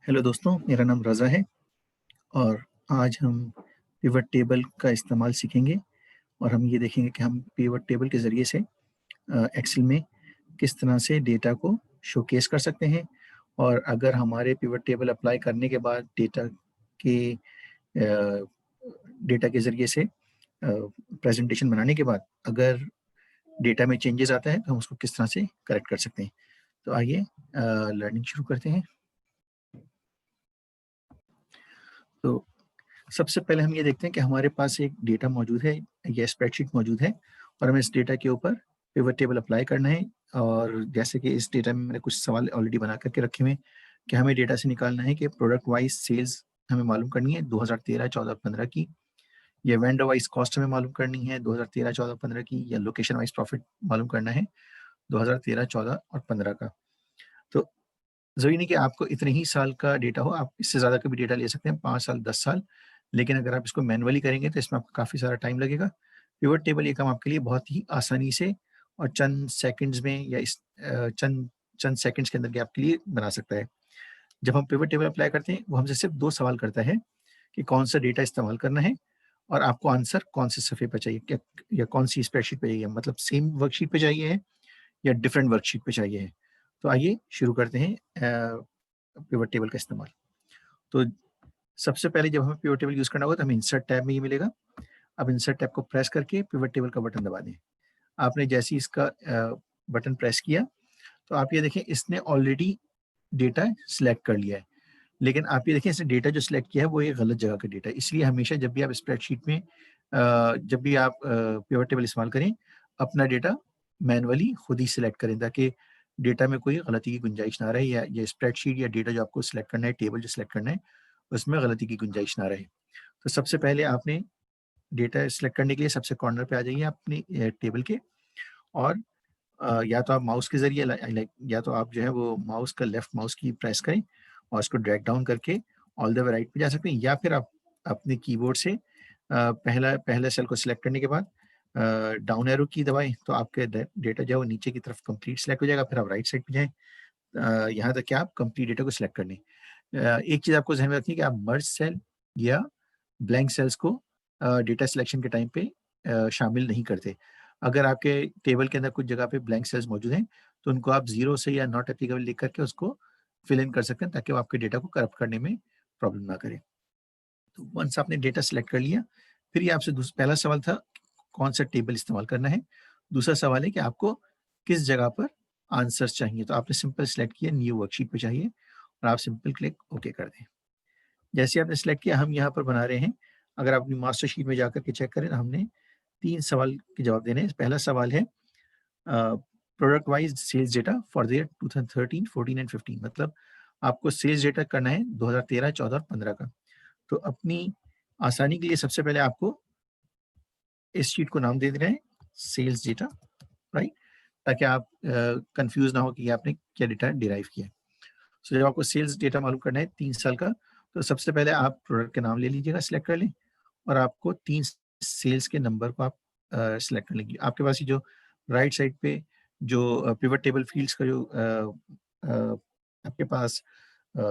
Hello दोस्तों, मेरा नाम रज़ा है और आज हम पिवट टेबल का इस्तेमाल सीखेंगे और हम ये देखेंगे कि हम पिवट टेबल के ज़रिए से एक्सेल में किस तरह से डेटा को शोकेस कर सकते हैं और अगर हमारे पिवट टेबल अप्लाई करने के बाद डेटा के ज़रिए से प्रेजेंटेशन बनाने के बाद अगर डेटा में चेंजेस आता है तो हम उसको किस तरह से करेक्ट कर सकते हैं। तो आइए लर्निंग शुरू करते हैं। तो सबसे पहले हम ये देखते हैं कि हमारे पास एक डेटा मौजूद है या स्प्रेडशीट मौजूद है और हमें इस डेटा के ऊपर पिवट टेबल अप्लाई करना है। और जैसे कि इस डेटा में मैंने कुछ सवाल ऑलरेडी बना करके रखे हुए हैं कि हमें डेटा से निकालना है कि प्रोडक्ट वाइज सेल्स हमें मालूम करनी है 2013, 14, 15 की, या वेंडर वाइज कॉस्ट हमें मालूम करनी है 2013, 14, 15 की, या लोकेशन वाइज प्रॉफिट मालूम करना है 2013, 14 और 15 का। तो ज़रूरी नहीं कि आपको इतने ही साल का डेटा हो, आप इससे ज़्यादा का भी डेटा ले सकते हैं, 5 साल, 10 साल। लेकिन अगर आप इसको मैनुअली करेंगे तो इसमें आपको काफ़ी सारा टाइम लगेगा। पिवट टेबल ये काम आपके लिए बहुत ही आसानी से और चंद सेकंड्स में या चंद चंद सेकंड्स के अंदर ये आपके लिए बना सकता है। जब हम पिवट टेबल अप्लाई करते हैं, वो हमसे सिर्फ 2 सवाल करता है कि कौन-सा डेटा इस्तेमाल करना है और आपको आंसर कौन से सफ़े पे चाहिए, क्या या कौन-सी स्प्रेडशीट पे चाहिए, मतलब सेम वर्कशीट पे चाहिए है या डिफरेंट वर्कशीट पे चाहिए है। तो आइए शुरू करते हैं पिवट टेबल का इस्तेमाल। तो सबसे पहले जब हमें पिवट टेबल यूज़ करना होगा तो हमें इंसर्ट टैब में ये मिलेगा। अब इंसर्ट टैब को प्रेस करके पिवट टेबल का बटन दबा दें। आपने जैसे ही इसका बटन प्रेस किया तो आप ये देखें इसने ऑलरेडी डेटा सिलेक्ट कर लिया है। लेकिन आप ये देखें इसने डेटा जो सिलेक्ट किया है वो एक गलत जगह का डेटा है। इसलिए हमेशा जब भी आप स्प्रेडशीट में जब भी आप पिवट टेबल इस्तेमाल करें, अपना डेटा मैनुअली खुद ही सिलेक्ट करें ताकि डेटा में कोई गलती की गुंजाइश ना रहे, या ये स्प्रेडशीट या डेटा जो आपको सिलेक्ट करना है, टेबल जो सिलेक्ट करना है, उसमें गलती की गुंजाइश ना रहे। तो सबसे पहले आपने डेटा सिलेक्ट करने के लिए सबसे कॉर्नर पे आ जाइए अपनी टेबल के, और या तो आप माउस के ज़रिए लाइक या तो आप जो है वो माउस का लेफ्ट माउस की प्रेस करें और उसको ड्रैग डाउन करके ऑल द वे राइट पे जा सकते हैं, या फिर आप अपने कीबोर्ड से पहले सेल को सिलेक्ट करने के बाद डाउन एरो की दबाएँ तो आपके डेटा जो है वो नीचे की तरफ कंप्लीट सिलेक्ट हो जाएगा। फिर आप राइट साइड पे जाएँ यहाँ तक कि आप कंप्लीट डेटा को सिलेक्ट कर लें। एक चीज़ आपको ज़हन में रखनी है कि आप मर्ज सेल या ब्लैंक सेल्स को डेटा सिलेक्शन के टाइम पे शामिल नहीं करते। अगर आपके टेबल के अंदर कुछ जगह पे ब्लैंक सेल्स मौजूद हैं, तो उनको आप 0 से या नॉट एप्लीकेबल लिख करके उसको फिल इन कर सकते हैं ताकि वो आपके डेटा को करप्ट करने में प्रॉब्लम ना करे। तो वन्स आपने डेटा सिलेक्ट कर लिया, फिर ये आपसे पहला सवाल था कौन-सा टेबल इस्तेमाल करना है। दूसरा सवाल है कि आपको किस जगह पर आंसर्स चाहिए। तो आपने सिंपल सिलेक्ट किया न्यू वर्कशीट पे चाहिए और आप सिंपल क्लिक ओके कर दें। जैसे ही आपने सिलेक्ट किया, हम यहाँ पर बना रहे हैं। अगर आप अपनी मास्टर शीट में जाकर के चेक करें तो हमने 3 सवाल के जवाब देने हैं। पहला सवाल है product wise sales data for the year 2013, 14 and 15, मतलब आपको सेल्स डेटा करना है 2013, 14 और 15 का। तो अपनी आसानी के लिए सबसे पहले आपको इस शीट को नाम दे देना है सेल्स डेटा, राइट? ताकि आप कन्फ्यूज़ ना हो कि आपने क्या डेटा डिराइव किया है। सो जब आपको सेल्स डेटा मालूम करना है 3 साल का, तो सबसे पहले आप प्रोडक्ट का नाम ले लीजिएगा, सिलेक्ट कर लें और आपको 3 सेल्स के नंबर को आप सिलेक्ट कर लेंगे। आपके पास ये जो राइट साइड पे जो पिवट टेबल फील्ड्स का जो आपके पास अ,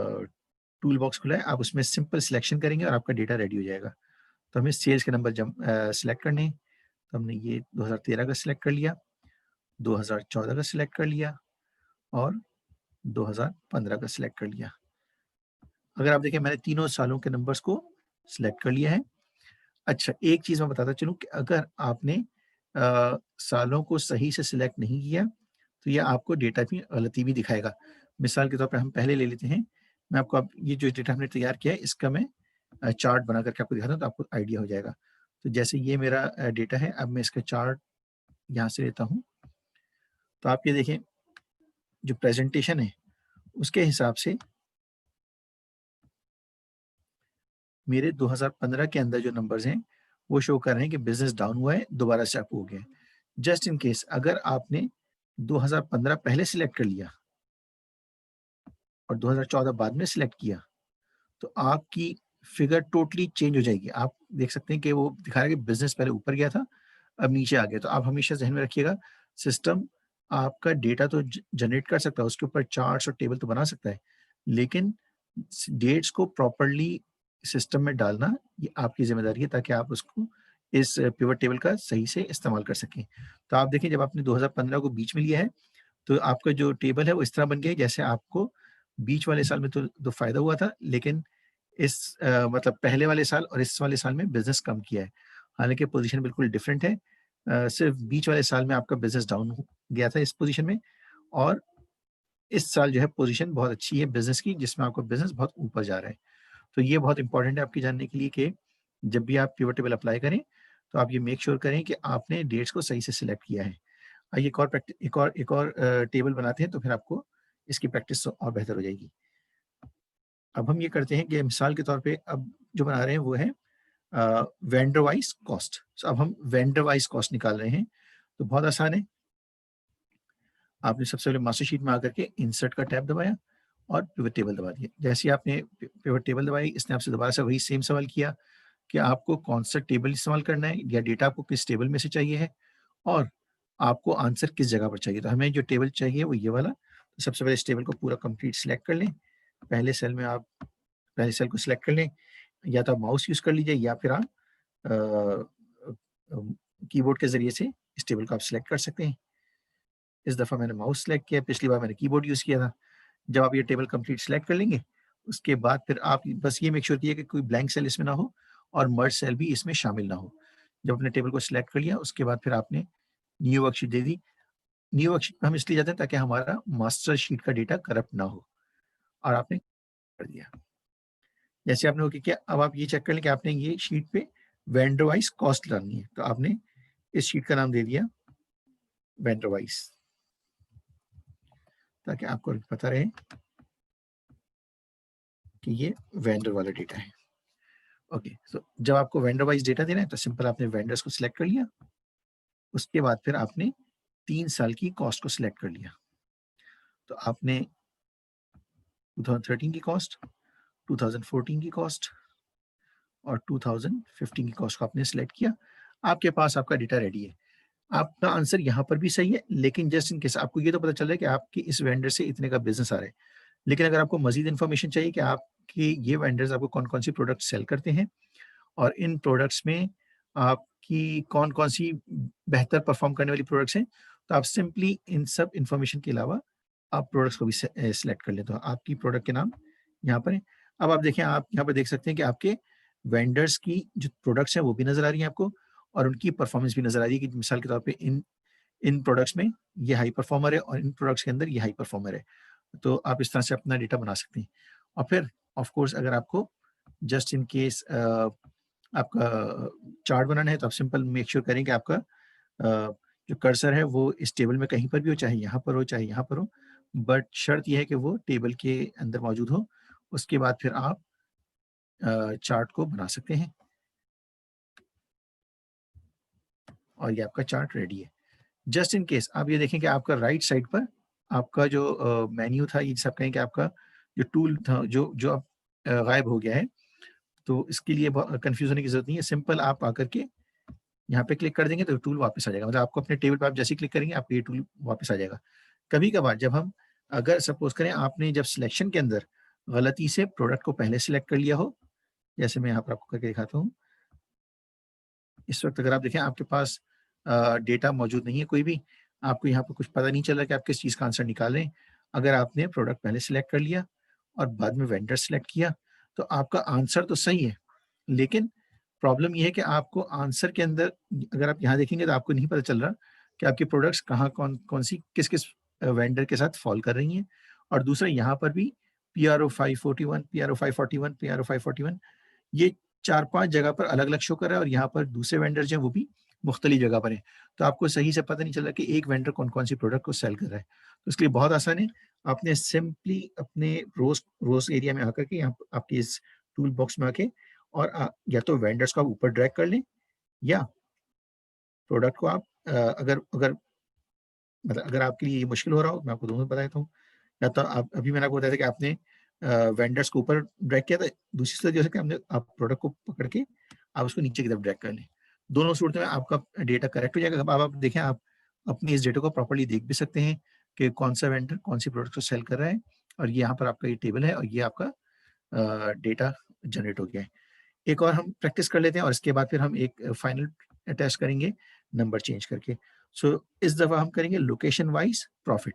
टूल बॉक्स खुला है, आप उसमें सिंपल सिलेक्शन करेंगे और आपका डेटा रेडी हो जाएगा। तो हमें सेल्स के नंबर सिलेक्ट करने हैं, तो हमने ये 2013 का सिलेक्ट कर लिया, 2014 का सिलेक्ट कर लिया और 2015 का सिलेक्ट कर लिया। अगर आप देखें मैंने तीनों सालों के नंबर्स को सिलेक्ट कर लिया है। अच्छा, एक चीज़ मैं बताता चलूँ कि अगर आपने सालों को सही से सिलेक्ट नहीं किया, तो ये आपको डेटा में गलती भी दिखाएगा। मिसाल के तौर पे हम पहले ले लेते हैं, मैं आपको अब ये जो डेटा हमने तैयार किया है, इसका मैं चार्ट बना करके आपको दिखाता हूँ, तो आपको आइडिया हो जाएगा। तो जैसे ये मेरा डेटा है, अब मैं इसका चार्ट यहाँ से लेता हूँ, तो आप ये देखें, जो प्रेज़ेंटेशन है, उसके हिसाब से मेरे 2015 के अंदर जो नंबर्स हैं, वो शो कर रहे हैं कि बिज़नेस डाउन हुआ है, दोबारा से अप हो गया है। जस्ट इन केस अगर आपने 2015 पहले सिलेक्ट कर लिया और 2014 बाद में सिलेक्ट किया, तो आपकी फिगर टोटली चेंज हो जाएगी। आप देख सकते हैं कि वो दिखा रहा है कि बिज़नेस पहले ऊपर गया था, अब नीचे आ गया। तो आप हमेशा ज़हन में रखिएगा, सिस्टम आपका डेटा तो जनरेट कर सकता है, उसके ऊपर चार्ट्स और टेबल तो बना सकता है, लेकिन डेट्स को प्रॉपर्ली सिस्टम में डालना ये आपकी ज़िम्मेदारी है ताकि आप उसको इस पिवट टेबल का सही से इस्तेमाल कर सकें। तो आप देखिए जब आपने 2015 को बीच में लिया है, तो आपका जो टेबल है वो इस तरह बन गया है जैसे आपको बीच वाले साल में तो फ़ायदा हुआ था, लेकिन इस मतलब पहले वाले साल और इस वाले साल में बिज़नेस कम किया है। हालाँकि पोज़ीशन बिल्कुल डिफरेंट है। सिर्फ़ बीच वाले साल में आपका बिज़नेस डाउन हो गया था इस पोज़ीशन में, और इस साल जो है पोज़ीशन बहुत अच्छी है बिज़नेस की, जिसमें आपका बिज़नेस बहुत ऊपर जा रहा है। तो ये बहुत इम्पोर्टेंट है आपके जानने के लिए कि जब भी आप पिवट टेबल अप्लाई करें, तो आप ये मेक श्योर करें कि आपने डेट्स को सही से सिलेक्ट किया है। आइए एक और टेबल बनाते हैं, तो फिर आपको इसकी प्रैक्टिस और बेहतर हो जाएगी। अब हम ये करते हैं कि मिसाल के तौर पे अब जो बना रहे हैं वो है वेंडर वाइज़ कॉस्ट। सो अब हम वेंडर वाइज़ कॉस्ट निकाल रहे हैं, तो बहुत आसान है। आपने सबसे पहले मास्टर शीट में आकर के इंसर्ट का टैब दबाया और पिवट टेबल दबा दिया। जैसे ही आपने पिवट टेबल दबाई, इसने आपसे दोबारा से वही सेम सवाल किया कि आपको कौन-सा टेबल इस्तेमाल करना है या डेटा आपको किस टेबल में से चाहिए है और आपको आंसर किस जगह पर चाहिए। तो हमें जो टेबल चाहिए वो ये वाला। तो सबसे पहले इस टेबल को पूरा कंप्लीट सिलेक्ट कर लें। पहले सेल में आप पहले सेल को सिलेक्ट कर लें, या तो आप माउस यूज़ कर लीजिए या फिर आप अ, कीबोर्ड के ज़रिए से इस टेबल को आप सिलेक्ट कर सकते हैं। इस दफ़ा मैंने माउस सिलेक्ट किया, पिछली बार मैंने कीबोर्ड यूज़ किया था। जब आप ये टेबल कंप्लीट सिलेक्ट कर लेंगे, उसके बाद फिर आप बस ये मेक श्योर कीजिए कि कोई ब्लैंक सेल इसमें ना हो और मर्ज सेल भी इसमें शामिल ना हो। जब आपने टेबल को सिलेक्ट कर लिया, उसके बाद फिर आपने न्यू वर्कशीट दे दी। न्यू वर्कशीट में हम इसलिए जाते हैं ताकि हमारा मास्टर शीट का डेटा करप्ट ना हो, और आपने कर दिया। जैसे आपने ओके किया, अब आप ये चेक कर लें कि आपने ये शीट पे वेंडर वाइज़ कॉस्ट डालनी है। तो आपने इस शीट का नाम दे दिया वेंडर वाइज़, ताकि आपको पता रहे कि ये वेंडर वाला डेटा है। ओके, सो जब आपको वेंडर वाइज़ डेटा देना है, तो सिंपल आपने वेंडर्स को सिलेक्ट कर लिया। उसके बाद फिर आपने 3 साल की कॉस्ट को सिलेक्ट कर लिया। तो आपने 2013 की कॉस्ट, 2014 की कॉस्ट और 2015 की कॉस्ट को आपने सिलेक्ट किया। आपके पास आपका डेटा रेडी है। आपका आंसर यहाँ पर भी सही है, लेकिन जस्ट इन केस आपको ये तो पता चल रहा है कि आपके इस वेंडर से इतने का बिज़नेस आ रहा है। लेकिन अगर आपको मज़ीद इन्फॉर्मेशन चाहिए कि आपके ये वेंडर्स आपको कौन-कौन सी प्रोडक्ट सेल करते हैं और इन प्रोडक्ट्स में आपकी कौन-कौन सी बेहतर परफ़ॉर्म करने वाली प्रोडक्ट्स हैं, तो आप सिंपली इन सब इन्फॉर्मेशन के अलावा आप प्रोडक्ट्स को भी सिलेक्ट कर लें। तो आपकी प्रोडक्ट के नाम यहाँ पर है। अब आप देखें, आप यहाँ पर देख सकते हैं कि आपके वेंडर्स की जो प्रोडक्ट्स हैं वो भी नज़र आ रही हैं आपको, और उनकी परफ़ॉर्मेंस भी नज़र आ रही है कि मिसाल के तौर पे इन इन प्रोडक्ट्स में ये हाई परफ़ॉर्मर है और इन प्रोडक्ट्स के अंदर ये हाई परफ़ॉर्मर है। तो आप इस तरह से अपना डेटा बना सकते हैं। और फिर ऑफ़ कोर्स अगर आपको जस्ट इन केस आपका चार्ट बनाना है, तो आप सिंपल मेक श्योर करें कि आपका जो कर्सर है वो इस टेबल में कहीं पर भी हो, चाहे यहाँ पर हो, चाहे यहाँ पर हो। बट शर्त ये है कि वो टेबल के अंदर मौजूद हो। उसके बाद फिर आप चार्ट को बना सकते हैं, और ये आपका चार्ट रेडी है। जस्ट इन केस आप ये देखें कि आपका राइट साइड पर आपका जो मेन्यू था, ये जिसे आप कहें कि आपका जो टूल था जो जो अब गायब हो गया है। तो इसके लिए कन्फ्यूज़ होने की ज़रूरत नहीं है। सिंपल आप आकर के यहाँ पे क्लिक कर देंगे तो टूल वापस आ जाएगा। मतलब आपको अपने टेबल पे आप जैसे ही क्लिक करेंगे, आपको ये टूल वापस आ जाएगा। कभी-कभार जब हम अगर सपोज़ करें आपने जब सिलेक्शन के अंदर गलती से प्रोडक्ट को पहले सिलेक्ट कर लिया हो, जैसे मैं यहाँ पर आपको करके दिखाता हूँ। इस वक़्त अगर आप देखें आपके पास डेटा मौजूद नहीं है कोई भी, आपको यहाँ पर कुछ पता नहीं चल रहा कि आप किस चीज़ का आंसर निकाल रहे हैं। अगर आपने प्रोडक्ट पहले सिलेक्ट कर लिया और बाद में वेंडर सिलेक्ट किया, तो आपका आंसर तो सही है, लेकिन प्रॉब्लम ये है कि आपको आंसर के अंदर अगर आप यहाँ देखेंगे तो आपको नहीं पता चल रहा कि आपकी प्रोडक्ट्स कहाँ कौन-सी किस-किस वेंडर के साथ फॉल कर रही हैं। और दूसरा यहाँ पर भी पीआरओ 541, पीआरओ 541, पीआरओ 541, ये 4-5 जगह पर अलग-अलग शो कर रहा है, और यहाँ पर दूसरे वेंडर जो हैं वो भी मुख्तलिफ जगह पर हैं। तो आपको सही से पता नहीं चल रहा कि एक वेंडर कौन-कौन सी प्रोडक्ट को सेल कर रहा है। तो इसके लिए बहुत आसान है, आपने सिंपली अपने रोज़ एरिया में आकर के यहाँ आपके इस टूल बॉक्स में आके और या तो वेंडर्स को आप ऊपर ड्रैग कर लें, या प्रोडक्ट को आप अगर अगर मतलब अगर आपके लिए ये मुश्किल हो रहा हो, मैं आपको दोनों बता देता हूँ। या तो आप अभी मैंने आपको बताया था कि आपने वेंडर्स को ऊपर ड्रैग किया था, दूसरी तरफ जैसे कि हमने आप प्रोडक्ट को पकड़ के आप उसको नीचे की तरफ ड्रैग कर लें। दोनों सूरतों में आपका डेटा करेक्ट हो जाएगा। अब आप देखें, आप अपने इस डेटा को प्रॉपर्ली देख भी सकते हैं कि कौन-सा वेंडर कौन-सी प्रोडक्ट को सेल कर रहा है, और ये यहाँ पर आपका ये टेबल है और ये आपका डेटा जनरेट हो गया है। एक और हम प्रैक्टिस कर लेते हैं और इसके बाद फिर हम एक फाइनल टेस्ट करेंगे नंबर चेंज करके। सो इस दफ़ा हम करेंगे location wise profit.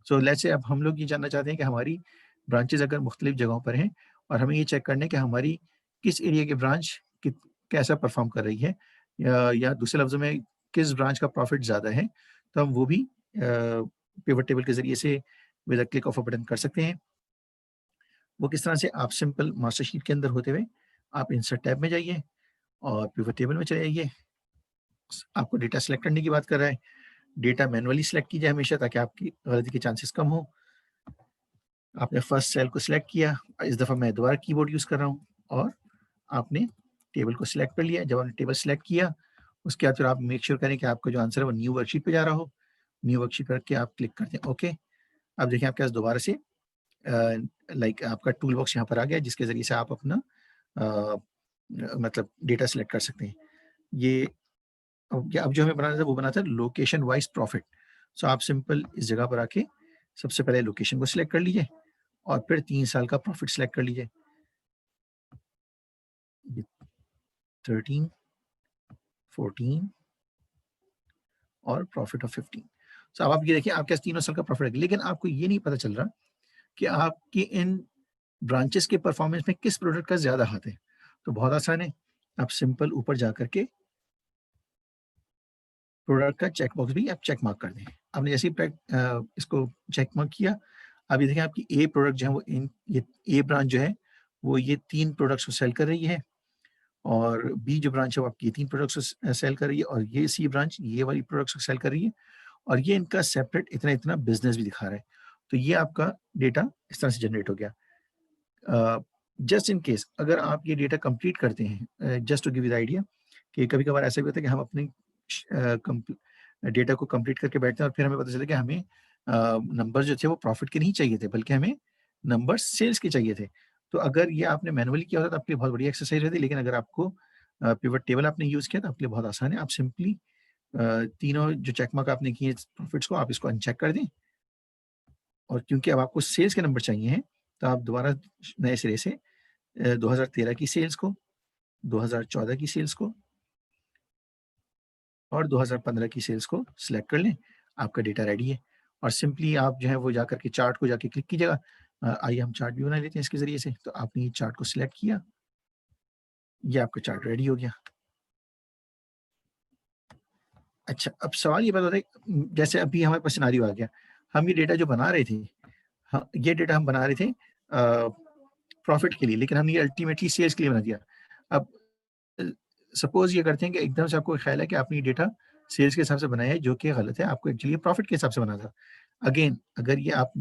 So let's say अब हम लोग ये जानना चाहते हैं कि हमारी ब्रांचेज़ अगर मुख्तलिफ जगहों पर हैं और हमें ये चेक करना है कि हमारी किस एरिया की ब्रांच कैसा परफॉर्म कर रही है, या दूसरे लफ्ज़ों में किस ब्रांच का प्रॉफिट ज़्यादा है, तो हम वो भी पिवट टेबल के ज़रिए से with a click of a button कर सकते हैं। वो किस तरह से, आप सिंपल मास्टर शीट के अंदर होते हुए आप इंसर्ट टैब में जाइए और पिवट टेबल में चले जाइए। आपको डेटा सेलेक्ट करने की बात कर रहा है, डेटा मैनुअली सेलेक्ट कीजिए हमेशा, ताकि आपकी गलती के चांसेस कम हो। आपने फर्स्ट सेल को सिलेक्ट किया, इस दफ़ा मैं दोबारा कीबोर्ड यूज़ कर रहा हूँ, और आपने टेबल को सिलेक्ट कर लिया। जब आपने टेबल सिलेक्ट किया, उसके बाद फिर आप मेक श्योर करें कि आपका जो आंसर है वो न्यू वर्कशीट पे जा रहा हो। न्यू वर्कशीट करके आप क्लिक करते हैं ओके। अब देखिए आपके पास दोबारा से लाइक आपका टूल बॉक्स यहाँ पर आ गया, जिसके ज़रिए से आप अपना मतलब डेटा सिलेक्ट कर सकते हैं। ये अब जो हमें बनाना था वो बना था लोकेशन वाइज़ प्रॉफिट। सो आप सिंपल इस जगह पर आके सबसे पहले लोकेशन को सिलेक्ट कर लीजिए और फिर 3 साल का प्रॉफिट सिलेक्ट कर लीजिए। ये 13, 14 और प्रॉफिट ऑफ 15। सो अब आप ये देखिए आपके पास तीनों साल का प्रॉफिट है, लेकिन आपको ये नहीं पता चल रहा कि आपकी इन ब्रांचेज़ के परफॉर्मेंस में किस प्रोडक्ट का ज़्यादा हाथ है। तो बहुत आसान है, आप सिंपल ऊपर जा कर के प्रोडक्ट का चेक बॉक्स भी आप चेक मार्क कर दें। आपने जैसे ही इसको चेक मार्क किया, अब ये देखें आपकी ए प्रोडक्ट जो है वो ये ए ब्रांच जो है, वो ये 3 प्रोडक्ट्स को सेल कर रही है, और बी जो ब्रांच है वो आपकी ये 3 प्रोडक्ट्स को सेल कर रही है, और ये सी ब्रांच ये वाली प्रोडक्ट्स को सेल कर रही है, और ये इनका सेपरेट इतना-इतना बिज़नेस भी दिखा रहा है। तो ये आपका डेटा इस तरह से जनरेट हो गया। जस्ट इन केस अगर आप ये डेटा कंप्लीट करते हैं, just to give you the idea, कि कभी-कभार ऐसा भी होता है कि हम अपनी डेटा को कंप्लीट करके बैठते हैं और फिर हमें पता चला कि हमें नंबर जो थे वो प्रॉफिट के नहीं चाहिए थे, बल्कि हमें नंबर सेल्स के चाहिए थे। तो अगर ये आपने मैनुअली किया होता तो आपके लिए बहुत बढ़िया एक्सरसाइज रहती, लेकिन अगर आपको पिवट टेबल आपने यूज़ किया तो आपके लिए बहुत आसान है। आप सिंपली तीनों जो चेक मार्क आपने किए प्रॉफिट्स को, आप इसको अनचेक कर दें, और क्योंकि अब आपको सेल्स के नंबर चाहिए हैं, तो आप दोबारा नए सिरे से 2013 की सेल्स को, 2014 की सेल्स को और 2015 की सेल्स को सिलेक्ट कर लें, आपका डेटा रेडी है। और सिंपली आप जो है वो जाकर के चार्ट को जाके क्लिक कीजिएगा। आइए हम चार्ट भी बना लेते हैं इसके ज़रिए से। तो आपने ये चार्ट को सिलेक्ट किया, ये आपका चार्ट रेडी हो गया। अच्छा, अब सवाल ये पैदा होता है, जैसे अभी हमारे पास सिनेरियो आ गया, हम ये डेटा जो बना रहे थे, ये डेटा हम बना रहे थे प्रॉफिट के लिए, लेकिन हमने ये अल्टीमेटली सेल्स के लिए बना दिया। अब अ, सपोज़ ये करते हैं कि एकदम से आपको ख़्याल है कि आपने ये डेटा सेल्स के हिसाब से बनाया है, जो कि गलत है, आपको एक्चुअली ये प्रॉफिट के हिसाब से बना था। अगेन अगर ये आप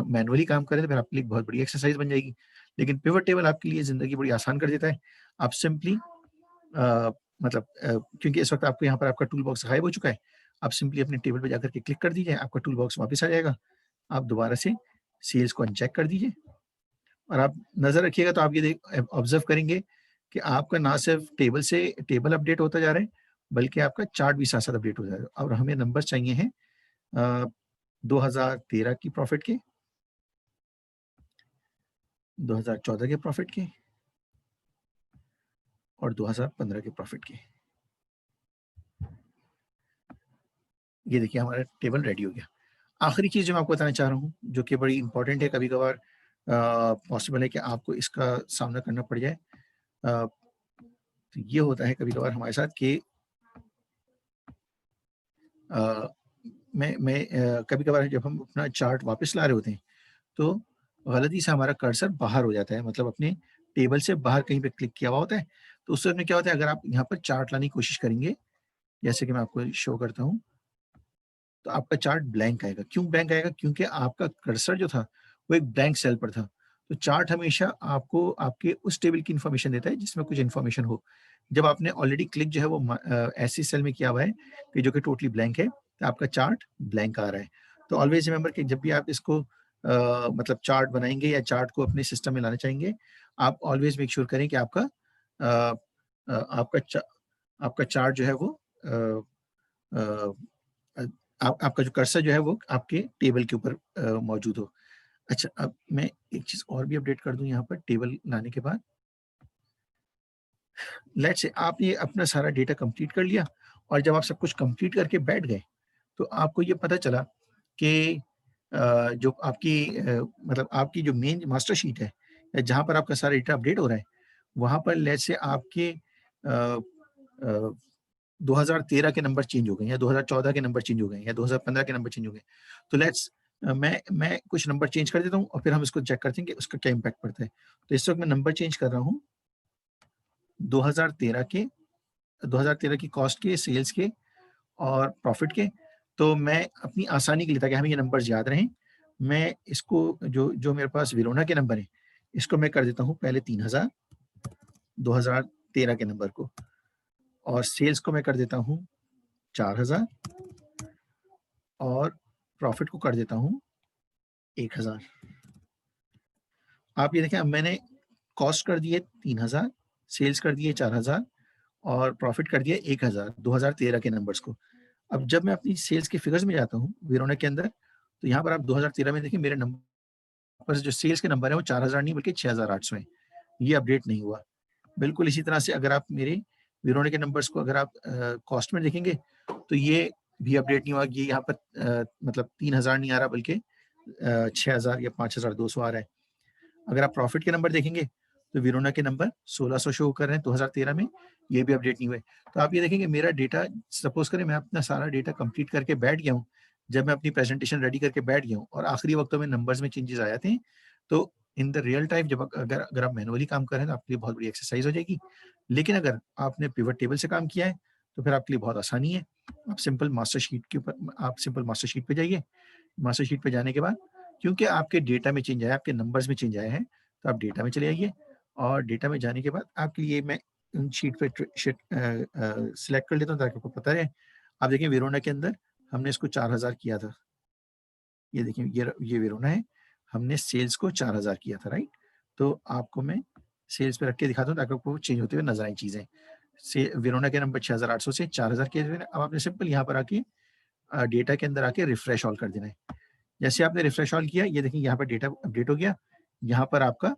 मैनुअली काम करें तो फिर आपके लिए एक बहुत बड़ी एक्सरसाइज़ बन जाएगी। लेकिन पिवट टेबल आपके लिए ज़िंदगी बड़ी आसान कर देता है। आप सिंपली मतलब क्योंकि इस वक़्त आपको यहाँ पर आपका टूल बॉक्स गायब हो चुका है, आप सिंपली अपने टेबल पे जाकर के क्लिक कर दीजिए, आपका टूल बॉक्स वापस आ जाएगा। आप दोबारा से सेल्स को अनचेक कर दीजिए, और आप नज़र रखिएगा तो आप ये ऑब्ज़र्व करेंगे कि आपका ना सिर्फ़ टेबल अपडेट होता जा रहा है, बल्कि आपका चार्ट भी साथ-साथ अपडेट हो जाएगा। और हमें नंबर्स चाहिए हैं अ, 2013 की प्रॉफ़िट के, 2014 के प्रॉफ़िट के और 2015 के प्रॉफ़िट के। ये देखिए हमारा टेबल रेडी हो गया। आखिरी चीज़ जो मैं आपको बताना चाह रहा हूँ, जो कि बड़ी इम्पोर्टेंट है, कभी-कभार पॉसिबल है कि आपको इसका सामना करना पड़ जाए। तो ये होता है कभी-कभार हमारे साथ कि अ, कभी-कभार जब हम अपना चार्ट वापस ला रहे होते हैं, तो गलती से हमारा कर्सर बाहर हो जाता है, मतलब अपने टेबल से बाहर कहीं पे क्लिक किया हुआ होता है। तो उस समय में क्या होता है, अगर आप यहाँ पर चार्ट लाने की कोशिश करेंगे, जैसे कि मैं आपको शो करता हूँ, तो आपका चार्ट ब्लैंक आएगा। क्यों ब्लैंक आएगा? क्योंकि आपका कर्सर जो था, वो एक ब्लैंक सेल पर था। तो चार्ट हमेशा आपको आपके उस टेबल की इन्फॉर्मेशन देता है जिसमें कुछ इन्फॉर्मेशन हो। जब आपने ऑलरेडी क्लिक जो है वो ऐसी सेल में किया हुआ है कि जो कि टोटली ब्लैंक है, तो आपका चार्ट ब्लैंक आ रहा है। तो ऑलवेज़ रिमेंबर कि जब भी आप इसको मतलब चार्ट बनाएँगे या चार्ट को अपने सिस्टम में लाना चाहेंगे, आप ऑलवेज़ मेक श्योर करें कि अ आपका चा आपका चार्ट जो है वो अ अ, आप आपका जो कर्सर जो है वो आपके टेबल के ऊपर मौजूद हो। अच्छा, अब मैं एक चीज़ और भी अपडेट कर दूँ यहाँ पर टेबल लाने के बाद। लेट्स से आपने अपना सारा डेटा कंप्लीट कर लिया और जब आप सब कुछ कंप्लीट करके बैठ गए, तो आपको ये पता चला कि जो आपकी मतलब आपकी जो मेन मास्टर शीट है, जहाँ पर आपका सारा डेटा अपडेट हो रहा है, वहाँ पर लेट्स से आपके अ, 2013 के नंबर चेंज हो गए या 2014 के नंबर चेंज हो गए या 2015 के नंबर चेंज हो गए। तो मैं कुछ नंबर चेंज कर देता हूँ और फिर हम इसको चेक करते हैं कि उसका क्या इम्पैक्ट पड़ता है। तो इस वक़्त मैं नंबर चेंज कर रहा हूँ 2013 के 2013 की कॉस्ट के, सेल्स के और प्रॉफिट के। तो मैं अपनी आसानी के लिए ताकि हमें ये नंबर्स याद रहें, मैं इसको जो जो मेरे पास वेरोना के नंबर हैं, इसको मैं कर देता हूँ पहले 3000 2013 के नंबर को और सेल्स को मैं कर देता हूँ 4000 और प्रॉफिट को कर देता हूँ 1000। आप ये देखें अब मैंने कॉस्ट कर दिए 3000, सेल्स कर दिए 4000 और प्रॉफिट कर दिया 1000 2013 के नंबर्स को। अब जब मैं अपनी सेल्स के फिगर्स में जाता हूँ वेरोना के अंदर, तो यहाँ पर आप 2013 में देखिए मेरे नंबर जो सेल्स के नंबर है वो 4000 नहीं बल्कि 6800 हैं। ये अपडेट नहीं हुआ। बिल्कुल इसी तरह से अगर आप मेरे वेरोना के नंबर्स को अगर आप कॉस्ट में देखेंगे, तो ये भी अपडेट नहीं हुआ। ये यहाँ पर मतलब 3000 नहीं आ रहा बल्कि 6000 या 5200 आ रहा है। अगर आप प्रॉफिट के नंबर देखेंगे, तो वेरोना के नंबर 1600 शो कर रहे हैं 2013 में, ये भी अपडेट नहीं हुए। तो आप ये देखेंगे मेरा डेटा सपोज़ करें मैं अपना सारा डेटा कंप्लीट करके बैठ गया हूँ, जब मैं अपनी प्रेज़ेंटेशन रेडी करके बैठ गया हूँ और आखिरी वक़्तों में नंबर्स में चेंजेज़ आ जाते हैं, तो इन द रियल टाइम जब अगर अगर आप मैनुअली काम कर रहे हैं तो आपके लिए बहुत बड़ी एक्सरसाइज़ हो जाएगी। लेकिन अगर आपने पिवट टेबल से काम किया है, तो फिर आपके लिए बहुत आसानी है। आप सिंपल मास्टर शीट पे जाइए। मास्टर शीट पे जाने के बाद क्योंकि आपके डेटा में चेंज आया, आपके नंबर्स में चेंज आया है, तो आप डेटा में चले आइए और डेटा में जाने के बाद आपके लिए मैं उन शीट पे सिलेक्ट कर लेता हूँ ताकि आपको पता रहे। आप देखिए वेरोना के अंदर हमने इसको 4000 किया था। ये देखिए ये वेरोना है, हमने सेल्स को 4000 किया था, राइट? तो आपको मैं सेल्स पे रख के दिखाता हूँ ताकि आपको चेंज होते हुए नज़र आएँ चीज़ें। से वेरोना के नंबर 6800 से 4000 किए थे। अब आपने सिंपल यहाँ पर आके डेटा के अंदर आके रिफ्रेश ऑल कर देना है। जैसे आपने रिफ्रेश ऑल किया, ये देखिए यहाँ पर डेटा अपडेट हो गया। यहाँ पर आपका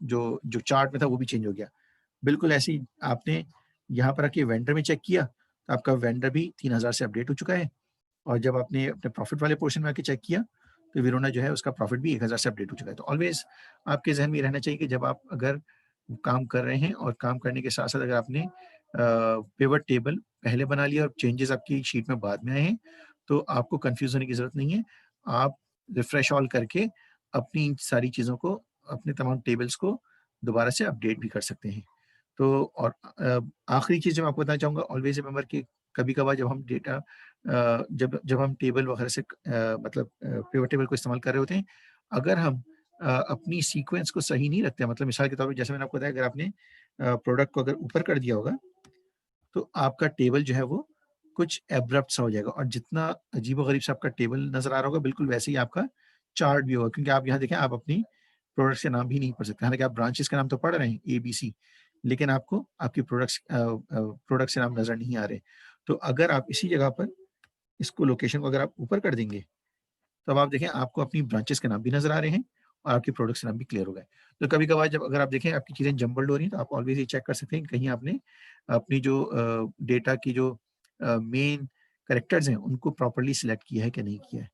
जो चार्ट में था वो भी चेंज हो गया। बिल्कुल ऐसे ही आपने यहाँ पर आके वेंडर में चेक किया, तो आपका वेंडर भी 3000 से अपडेट हो चुका है और जब आपने अपने प्रॉफिट वाले पोर्शन में आके चेक किया, तो वेरोना जो है उसका प्रॉफिट भी 1000 से अपडेट हो चुका है। तो ऑलवेज़ आपके ज़हन में ये रहना चाहिए कि जब आप अगर काम कर रहे हैं और काम करने के साथ-साथ अगर आपने पिवट टेबल पहले बना लिया और चेंजेज़ आपकी शीट में बाद में आए हैं, तो आपको कन्फ्यूज़ होने की ज़रूरत नहीं है। आप रिफ्रेश ऑल करके अपनी इन सारी चीज़ों को, अपने तमाम टेबल्स को दोबारा से अपडेट भी कर सकते हैं। तो और आखिरी चीज़ जो मैं आपको बताना चाहूँगा ऑलवेज़ रिमेंबर कि कभी-कभार जब हम डेटा जब जब हम टेबल वगैरह से मतलब पिवट टेबल को इस्तेमाल कर रहे होते हैं, अगर हम अपनी सीक्वेंस को सही नहीं रखते हैं, मतलब मिसाल के तौर पे जैसे मैंने आपको बताया अगर आपने प्रोडक्ट को अगर ऊपर कर दिया होगा, तो आपका टेबल जो है वो कुछ एब्रप्ट सा हो जाएगा और जितना अजीबो-गरीब सा आपका टेबल नज़र आ रहा होगा, बिल्कुल वैसे ही आपका चार्ट भी होगा क्योंकि आप यहाँ देखें आप अपनी प्रोडक्ट्स के नाम भी नहीं पढ़ सकते। हालाँकि आप ब्रांचेज़ का नाम तो पढ़ रहे हैं एबीसी, लेकिन आपको आपकी प्रोडक्ट्स के नाम नज़र नहीं आ रहे। तो अगर आप इसी जगह पर इसको लोकेशन को अगर आप ऊपर कर देंगे, तब आप देखें आपको अपनी ब्रांचेज़ के नाम भी नज़र आ रहे हैं और आपके प्रोडक्ट्स के नाम भी क्लियर हो गए। तो कभी-कभार जब अगर आप देखें आपकी चीज़ें जम्बल्ड हो रही हैं, तो आप ऑलवेज़ ये चेक कर सकते हैं कि कहीं आपने अपनी जो डेटा की जो मेन कैरेक्टर्स हैं, उनको प्रॉपर्ली सिलेक्ट किया है कि नहीं किया है।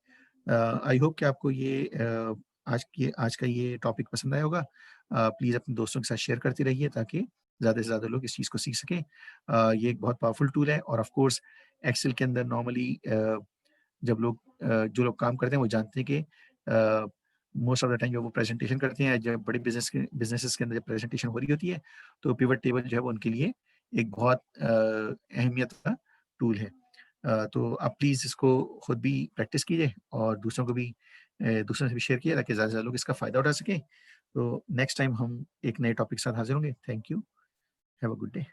आई होप कि आपको ये आज का ये टॉपिक पसंद आया होगा। प्लीज़ अपने दोस्तों के साथ शेयर करते रहिए ताकि ज़्यादा से ज़्यादा लोग इस चीज़ को सीख सकें। ये एक बहुत पावरफुल टूल है और ऑफ कोर्स एक्सेल के अंदर नॉर्मली जो लोग काम करते हैं वो जानते हैं कि मोस्ट ऑफ द टाइम जब वो प्रेजेंटेशन करते हैं, जब बड़े बिज़नेसेस के अंदर जब प्रेजेंटेशन हो रही होती है, तो पिवट टेबल जो है वो उनके लिए एक बहुत अहमियत का टूल है। तो आप प्लीज़ इसको खुद भी प्रैक्टिस कीजिए और दूसरों से भी शेयर कीजिए ताकि ज़्यादा से ज़्यादा लोग इसका फ़ायदा उठा सकें। तो नेक्स्ट टाइम हम एक नए टॉपिक के साथ हाज़िर होंगे। Thank you. Have a good day.